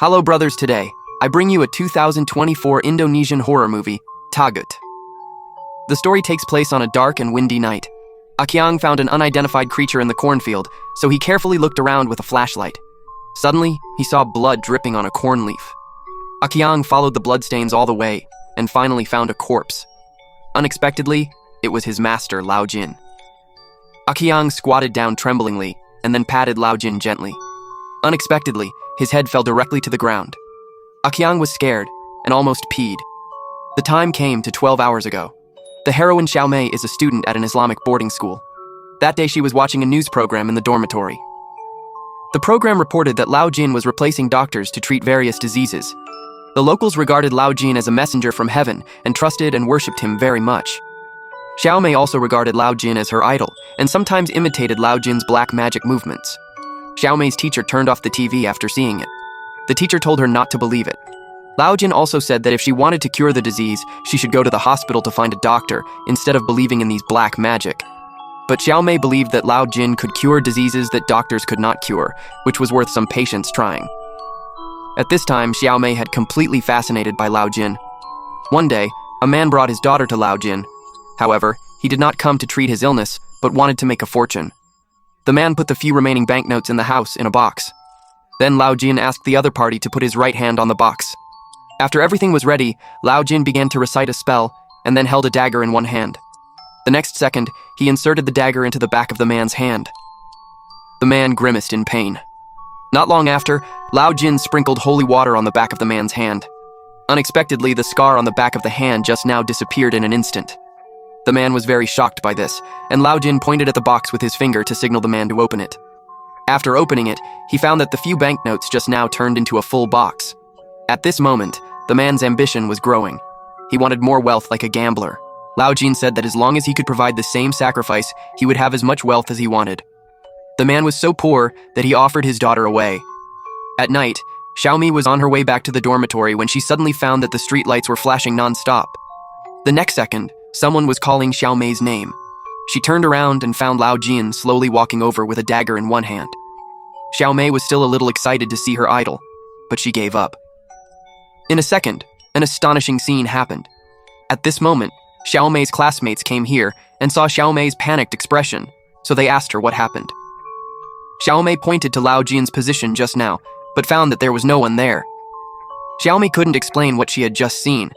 Hello brothers, today I bring you a 2024 Indonesian horror movie, Taghut. The story takes place on a dark and windy night. Akyang found an unidentified creature in the cornfield, so he carefully looked around with a flashlight. Suddenly, he saw blood dripping on a corn leaf. Akyang followed the bloodstains all the way, and finally found a corpse. Unexpectedly, it was his master, Lao Jin. Akyang squatted down tremblingly, and then patted Lao Jin gently. Unexpectedly, his head fell directly to the ground. Akyang was scared, and almost peed. The time came to 12 hours ago. The heroine Xiao Mei is a student at an Islamic boarding school. That day she was watching a news program in the dormitory. The program reported that Lao Jin was replacing doctors to treat various diseases. The locals regarded Lao Jin as a messenger from heaven and trusted and worshipped him very much. Xiao Mei also regarded Lao Jin as her idol and sometimes imitated Lao Jin's black magic movements. Xiao Mei's teacher turned off the TV after seeing it. The teacher told her not to believe it. Lao Jin also said that if she wanted to cure the disease, she should go to the hospital to find a doctor instead of believing in these black magic. But Xiao Mei believed that Lao Jin could cure diseases that doctors could not cure, which was worth some patience trying. At this time, Xiao Mei had completely fascinated by Lao Jin. One day, a man brought his daughter to Lao Jin. However, he did not come to treat his illness, but wanted to make a fortune. The man put the few remaining banknotes in the house in a box. Then Lao Jin asked the other party to put his right hand on the box. After everything was ready, Lao Jin began to recite a spell and then held a dagger in one hand. The next second, he inserted the dagger into the back of the man's hand. The man grimaced in pain. Not long after, Lao Jin sprinkled holy water on the back of the man's hand. Unexpectedly, the scar on the back of the hand just now disappeared in an instant. The man was very shocked by this, and Lao Jin pointed at the box with his finger to signal the man to open it. After opening it, he found that the few banknotes just now turned into a full box. At this moment, the man's ambition was growing. He wanted more wealth like a gambler. Lao Jin said that as long as he could provide the same sacrifice, he would have as much wealth as he wanted. The man was so poor that he offered his daughter away. At night, Xiao Mei was on her way back to the dormitory when she suddenly found that the street lights were flashing non-stop. The next second, someone was calling Xiao Mei's name. She turned around and found Lao Jin slowly walking over with a dagger in one hand. Xiao Mei was still a little excited to see her idol, but she gave up. In a second, an astonishing scene happened. At this moment, Xiao Mei's classmates came here and saw Xiao Mei's panicked expression, so they asked her what happened. Xiao Mei pointed to Lao Jin's position just now, but found that there was no one there. Xiao Mei couldn't explain what she had just seen.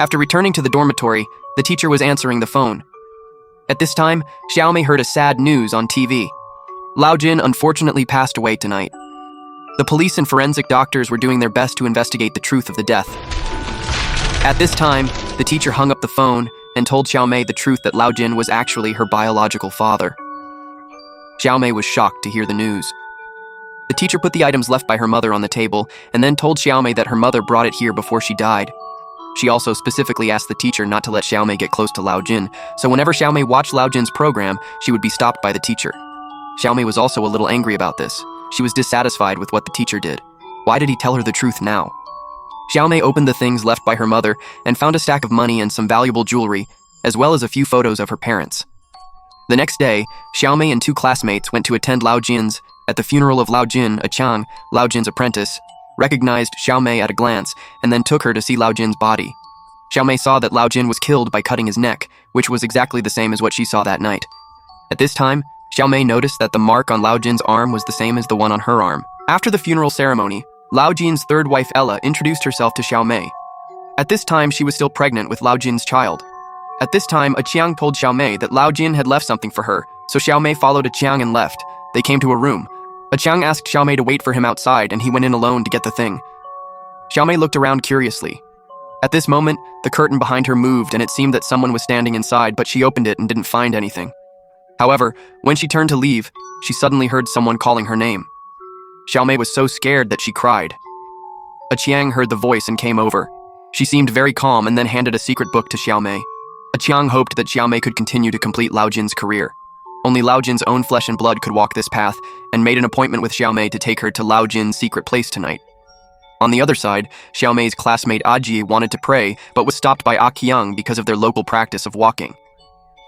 After returning to the dormitory, the teacher was answering the phone. At this time, Xiao Mei heard a sad news on TV. Lao Jin unfortunately passed away tonight. The police and forensic doctors were doing their best to investigate the truth of the death. At this time, the teacher hung up the phone and told Xiao Mei the truth that Lao Jin was actually her biological father. Xiao Mei was shocked to hear the news. The teacher put the items left by her mother on the table and then told Xiao Mei that her mother brought it here before she died. She also specifically asked the teacher not to let Xiao Mei get close to Lao Jin, so whenever Xiao Mei watched Lao Jin's program, she would be stopped by the teacher. Xiao Mei was also a little angry about this. She was dissatisfied with what the teacher did. Why did he tell her the truth now? Xiao Mei opened the things left by her mother and found a stack of money and some valuable jewelry, as well as a few photos of her parents. The next day, Xiao Mei and two classmates went to attend Lao Jin's. At the funeral of Lao Jin, Akyang, Lao Jin's apprentice, recognized Xiao Mei at a glance and then took her to see Lao Jin's body. Xiao Mei saw that Lao Jin was killed by cutting his neck, which was exactly the same as what she saw that night. At this time, Xiao Mei noticed that the mark on Lao Jin's arm was the same as the one on her arm. After the funeral ceremony, Lao Jin's third wife Ella introduced herself to Xiao Mei. At this time, she was still pregnant with Lao Jin's child. At this time, Akyang told Xiao Mei that Lao Jin had left something for her, so Xiao Mei followed Akyang and left. They came to a room. Akyang asked Xiao Mei to wait for him outside and he went in alone to get the thing. Xiao Mei looked around curiously. At this moment, the curtain behind her moved and it seemed that someone was standing inside, but she opened it and didn't find anything. However, when she turned to leave, she suddenly heard someone calling her name. Xiao Mei was so scared that she cried. Akyang heard the voice and came over. She seemed very calm and then handed a secret book to Xiao Mei. Akyang hoped that Xiao Mei could continue to complete Lao Jin's career. Only Lao Jin's own flesh and blood could walk this path, and made an appointment with Xiao Mei to take her to Lao Jin's secret place tonight. On the other side, Xiao Mei's classmate Ajie wanted to pray, but was stopped by Akyang because of their local practice of walking.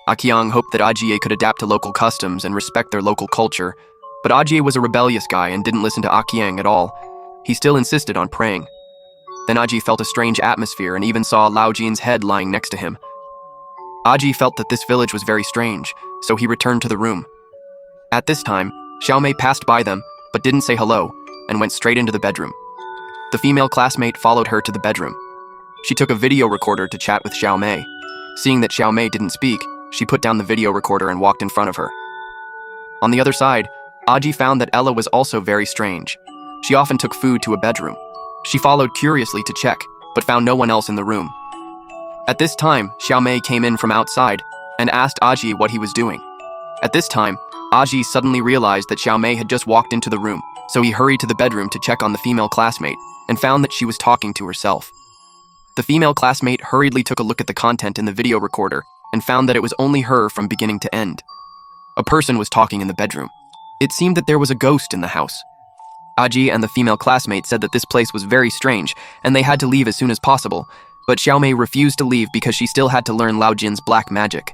Akyang hoped that Ajie could adapt to local customs and respect their local culture, but Ajie was a rebellious guy and didn't listen to Akyang at all. he still insisted on praying. Then Aji felt a strange atmosphere and even saw Lao Jin's head lying next to him. Aji felt that this village was very strange, so he returned to the room. At this time, Xiaomei passed by them, but didn't say hello, and went straight into the bedroom. The female classmate followed her to the bedroom. She took a video recorder to chat with Xiaomei. Seeing that Xiaomei didn't speak, she put down the video recorder and walked in front of her. On the other side, Aji found that Ella was also very strange. She often took food to a bedroom. She followed curiously to check, but found no one else in the room. At this time, Xiaomei came in from outside and asked Aji what he was doing. At this time, Aji suddenly realized that Xiaomei had just walked into the room, so he hurried to the bedroom to check on the female classmate and found that she was talking to herself. The female classmate hurriedly took a look at the content in the video recorder and found that it was only her from beginning to end. A person was talking in the bedroom. It seemed that there was a ghost in the house. Aji and the female classmate said that this place was very strange and they had to leave as soon as possible, but Xiaomei refused to leave because she still had to learn Lao Jin's black magic.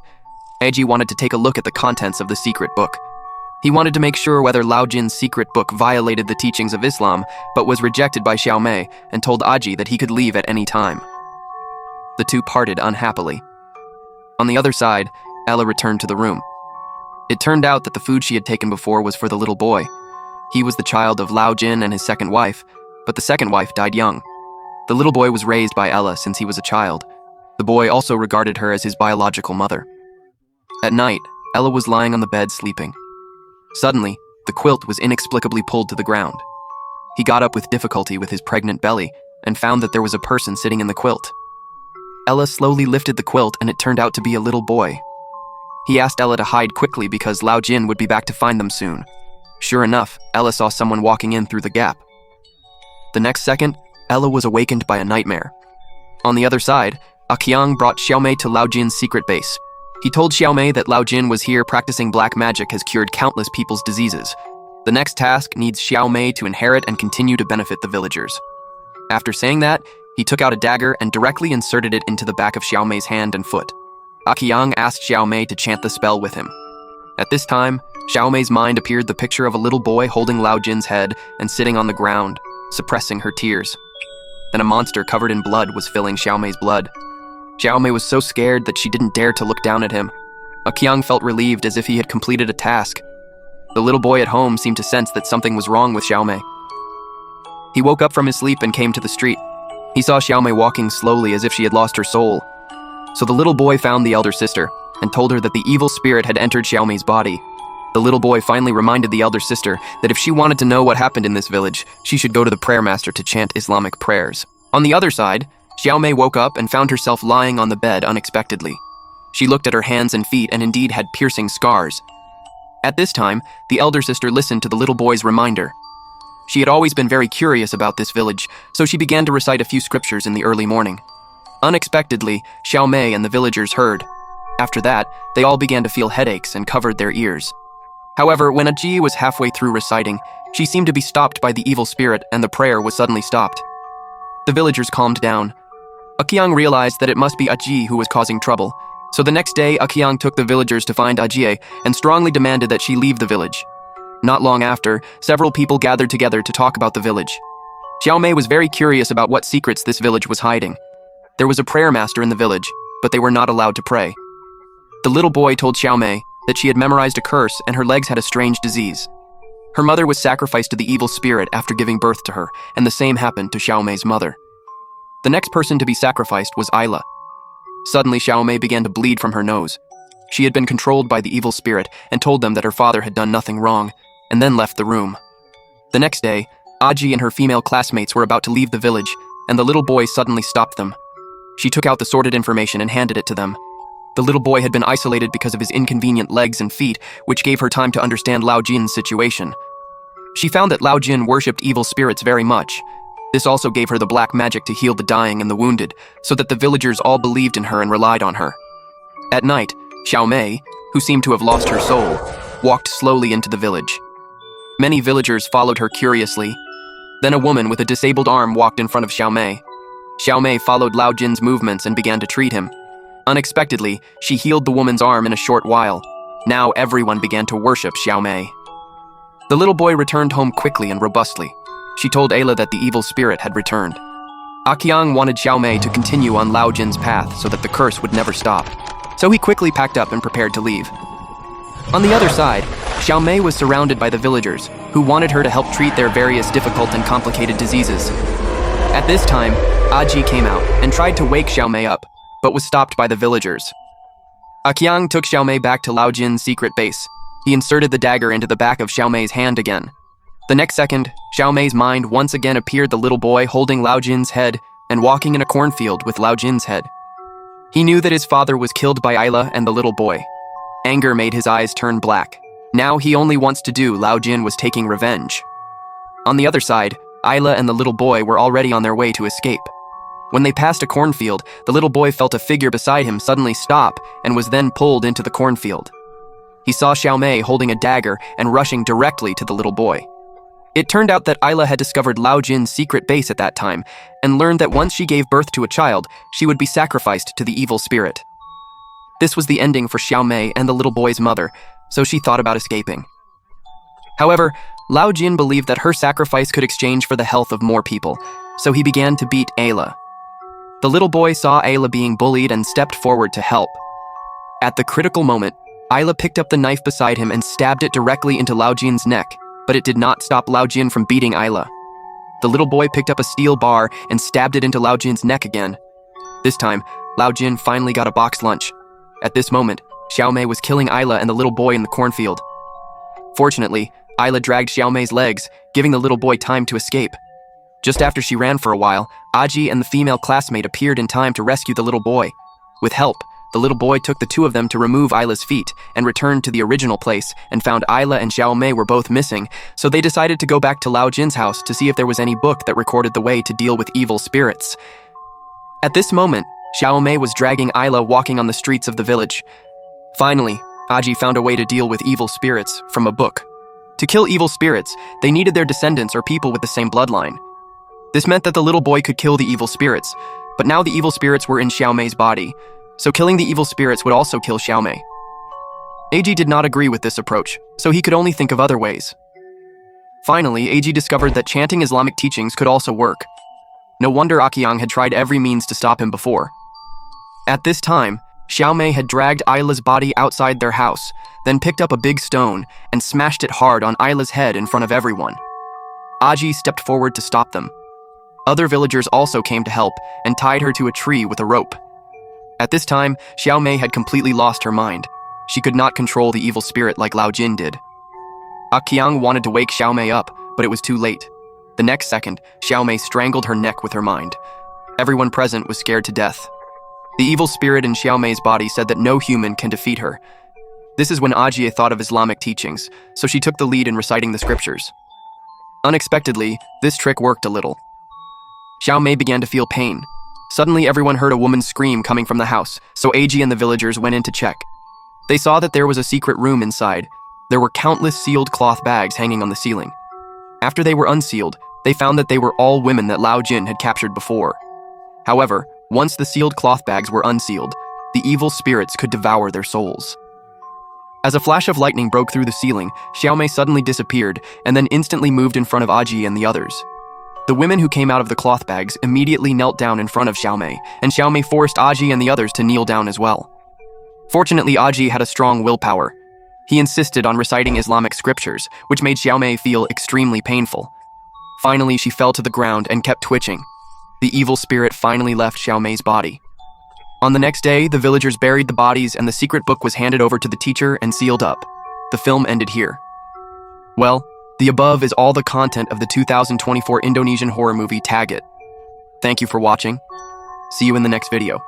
Aji wanted to take a look at the contents of the secret book. He wanted to make sure whether Lao Jin's secret book violated the teachings of Islam, but was rejected by Xiaomei and told Aji that he could leave at any time. The two parted unhappily. On the other side, Ella returned to the room. It turned out that the food she had taken before was for the little boy. He was the child of Lao Jin and his second wife, but the second wife died young. The little boy was raised by Ella since he was a child. The boy also regarded her as his biological mother. At night, Ella was lying on the bed sleeping. Suddenly, the quilt was inexplicably pulled to the ground. He got up with difficulty with his pregnant belly and found that there was a person sitting in the quilt. Ella slowly lifted the quilt and it turned out to be a little boy. He asked Ella to hide quickly because Lao Jin would be back to find them soon. Sure enough, Ella saw someone walking in through the gap. The next second, Ella was awakened by a nightmare. On the other side, Aqiang brought Xiaomei to Lao Jin's secret base. He told Xiaomei that Lao Jin was here practicing black magic has cured countless people's diseases. The next task needs Xiaomei to inherit and continue to benefit the villagers. After saying that, he took out a dagger and directly inserted it into the back of Xiaomei's hand and foot. Aqiang asked Xiaomei to chant the spell with him. At this time, Xiaomei's mind appeared the picture of a little boy holding Lao Jin's head and sitting on the ground, suppressing her tears. Then a monster covered in blood was filling Xiaomei's blood. Xiaomei was so scared that she didn't dare to look down at him. Aqiang felt relieved as if he had completed a task. The little boy at home seemed to sense that something was wrong with Xiaomei. He woke up from his sleep and came to the street. He saw Xiaomei walking slowly as if she had lost her soul. So the little boy found the elder sister and told her that the evil spirit had entered Xiaomei's body. The little boy finally reminded the elder sister that if she wanted to know what happened in this village, she should go to the prayer master to chant Islamic prayers. On the other side, Xiaomei woke up and found herself lying on the bed unexpectedly. She looked at her hands and feet and indeed had piercing scars. At this time, the elder sister listened to the little boy's reminder. She had always been very curious about this village, so she began to recite a few scriptures in the early morning. Unexpectedly, Xiaomei and the villagers heard. After that, they all began to feel headaches and covered their ears. However, when Aji was halfway through reciting, she seemed to be stopped by the evil spirit and the prayer was suddenly stopped. The villagers calmed down. Aqiang realized that it must be Aji who was causing trouble, so the next day Aqiang took the villagers to find Aji and strongly demanded that she leave the village. Not long after, several people gathered together to talk about the village. Xiaomei was very curious about what secrets this village was hiding. There was a prayer master in the village, but they were not allowed to pray. The little boy told Xiaomei that she had memorized a curse and her legs had a strange disease. Her mother was sacrificed to the evil spirit after giving birth to her, and the same happened to Xiaomei's mother. The next person to be sacrificed was Ayla. Suddenly, Xiaomei began to bleed from her nose. She had been controlled by the evil spirit and told them that her father had done nothing wrong, and then left the room. The next day, Aji and her female classmates were about to leave the village, and the little boy suddenly stopped them. She took out the sorted information and handed it to them. The little boy had been isolated because of his inconvenient legs and feet, which gave her time to understand Lao Jin's situation. She found that Lao Jin worshipped evil spirits very much. This also gave her the black magic to heal the dying and the wounded, so that the villagers all believed in her and relied on her. At night, Xiaomei, who seemed to have lost her soul, walked slowly into the village. Many villagers followed her curiously. Then a woman with a disabled arm walked in front of Xiaomei. Xiaomei followed Lao Jin's movements and began to treat him. Unexpectedly, she healed the woman's arm in a short while. Now everyone began to worship Xiaomei. The little boy returned home quickly and robustly. She told Ayla that the evil spirit had returned. Aqiang wanted Xiaomei to continue on Lao Jin's path so that the curse would never stop. So he quickly packed up and prepared to leave. On the other side, Xiaomei was surrounded by the villagers, who wanted her to help treat their various difficult and complicated diseases. At this time, Aji came out and tried to wake Xiaomei up, but was stopped by the villagers. Aqiang took Xiaomei back to Lao Jin's secret base. He inserted the dagger into the back of Xiaomei's hand again. The next second, Xiaomei's mind once again appeared the little boy holding Lao Jin's head and walking in a cornfield with Lao Jin's head. He knew that his father was killed by Ayla and the little boy. Anger made his eyes turn black. Now he only wants to do Lao Jin was taking revenge. On the other side, Ayla and the little boy were already on their way to escape. When they passed a cornfield, the little boy felt a figure beside him suddenly stop and was then pulled into the cornfield. He saw Xiaomei holding a dagger and rushing directly to the little boy. It turned out that Ayla had discovered Lao Jin's secret base at that time and learned that once she gave birth to a child, she would be sacrificed to the evil spirit. This was the ending for Xiaomei and the little boy's mother, so she thought about escaping. However, Lao Jin believed that her sacrifice could exchange for the health of more people, so he began to beat Ayla. The little boy saw Ayla being bullied and stepped forward to help. At the critical moment, Ayla picked up the knife beside him and stabbed it directly into Lao Jin's neck, but it did not stop Lao Jin from beating Ayla. The little boy picked up a steel bar and stabbed it into Lao Jin's neck again. This time, Lao Jin finally got a box lunch. At this moment, Xiaomei was killing Ayla and the little boy in the cornfield. Fortunately, Ayla dragged Xiaomei's legs, giving the little boy time to escape. Just after she ran for a while, Aji and the female classmate appeared in time to rescue the little boy. With help, the little boy took the two of them to remove Ayla's feet and returned to the original place and found Ayla and Xiaomei were both missing, so they decided to go back to Lao Jin's house to see if there was any book that recorded the way to deal with evil spirits. At this moment, Xiaomei was dragging Ayla walking on the streets of the village. Finally, Aji found a way to deal with evil spirits from a book. To kill evil spirits, they needed their descendants or people with the same bloodline. This meant that the little boy could kill the evil spirits, but now the evil spirits were in Xiaomei's body, so killing the evil spirits would also kill Xiaomei. Aji did not agree with this approach, so he could only think of other ways. Finally, Aji discovered that chanting Islamic teachings could also work. No wonder Aqiang had tried every means to stop him before. At this time, Xiaomei had dragged Ayla's body outside their house, then picked up a big stone and smashed it hard on Ayla's head in front of everyone. Aji stepped forward to stop them. Other villagers also came to help and tied her to a tree with a rope. At this time, Xiaomei had completely lost her mind. She could not control the evil spirit like Lao Jin did. Aqiang wanted to wake Xiaomei up, but it was too late. The next second, Xiaomei strangled her neck with her mind. Everyone present was scared to death. The evil spirit in Xiaomei's body said that no human can defeat her. This is when Ajie thought of Islamic teachings, so she took the lead in reciting the scriptures. Unexpectedly, this trick worked a little. Xiaomei began to feel pain. Suddenly, everyone heard a woman scream coming from the house, so Ajie and the villagers went in to check. They saw that there was a secret room inside. There were countless sealed cloth bags hanging on the ceiling. After they were unsealed, they found that they were all women that Lao Jin had captured before. However, once the sealed cloth bags were unsealed, the evil spirits could devour their souls. As a flash of lightning broke through the ceiling, Xiaomei suddenly disappeared and then instantly moved in front of Ajie and the others. The women who came out of the cloth bags immediately knelt down in front of Xiaomei, and Xiaomei forced Ajie and the others to kneel down as well. Fortunately, Ajie had a strong willpower. He insisted on reciting Islamic scriptures, which made Xiaomei feel extremely painful. Finally, she fell to the ground and kept twitching. The evil spirit finally left Xiaomei's body. On the next day, the villagers buried the bodies and the secret book was handed over to the teacher and sealed up. The film ended here. Well, the above is all the content of the 2024 Indonesian horror movie Taghut. Thank you for watching. See you in the next video.